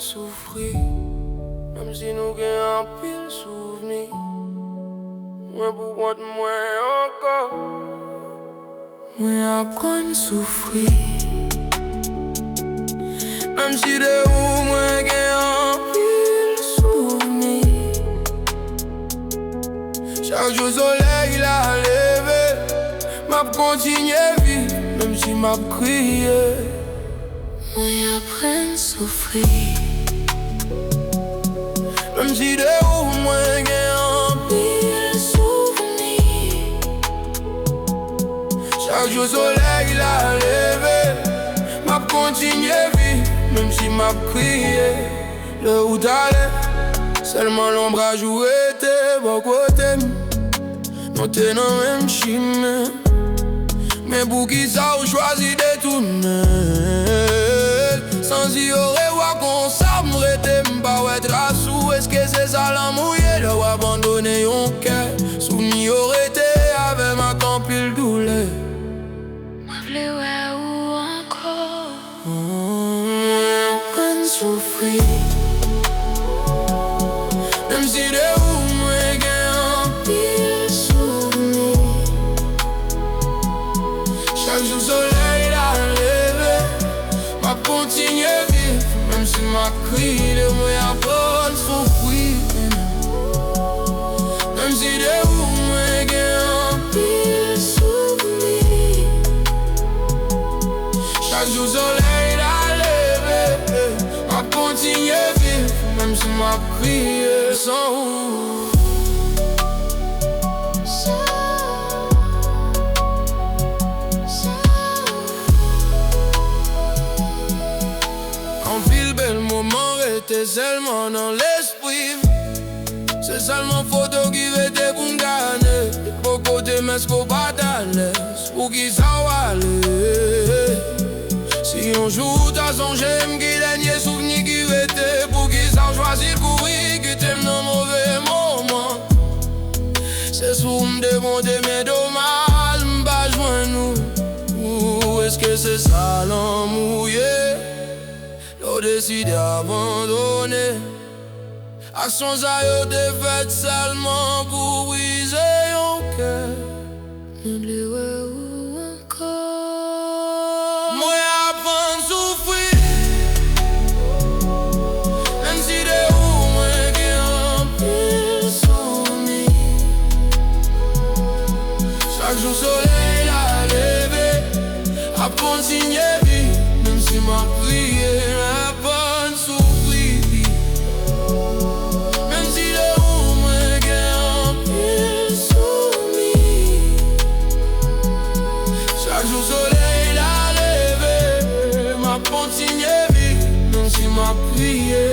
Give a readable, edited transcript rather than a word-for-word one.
souffrir, même si nous gagnons un pile souvenir. Moi pour moi encore, moi apprendre souffrir, même si de où moi gagnons un pile souvenir. Chaque jour soleil la levé, m'a continué vivre, même si m'a crié. Moi apprendre souffrir, même si de où moi gagnons un pile souvenir. Chaque jour soleil la levé, m'a continué vivre, même si m'a crié. Le où t'allais, seulement l'ombre a joué tes beaux côtés. Non t'es dans même chemin, mais pour qui ça ou choisi de tourner. Sans y aurait ou qu'on s'arrêter, m'pas ouais trace ou est-ce que c'est ça l'amour de ou abandonner un cœur. Souvenir aurait été avec ma pile douleur. moi v'lais ouais ou encore Apprendre souffrir, même si de où moi gagne un pile souvenir. Chaque jour soleil la levé, m'a continué vivre, même si m'a crié de moi apprendre souffrir. Même si de où moi gagne un pile souvenir. Chaque jour soleil la levé, m'a continué vivre, même si m'a crié sans où. En ville bel moment était seulement dans l'esprit. C'est seulement photo qui était pour me gagner. Pour côté mais ce qu'on pas à l'aise, pour qui ça va aller. Si un jour t'as songé qui dernier souvenir qui était, pour qui ça choisit courir, qui t'aime dans mauvais moment. C'est sous me demander mais dommage, m'pas joindre nous. Ou est-ce que c'est ça l'amour? L'on décide d'abandonner. Action ça yo te fait seulement pour briser ton cœur. moi v'lais ouais ou encore Moi apprendre souffrir, même si de où moi gagne un pile souvenir. Chaque jour soleil la levé, apprendre signer vie, même si m'a prié. Apprendre souffrir, même si de où moi gagne un pile souvenir. Chaque jour soleil la levé, m'a continué vie, même si m'a prié.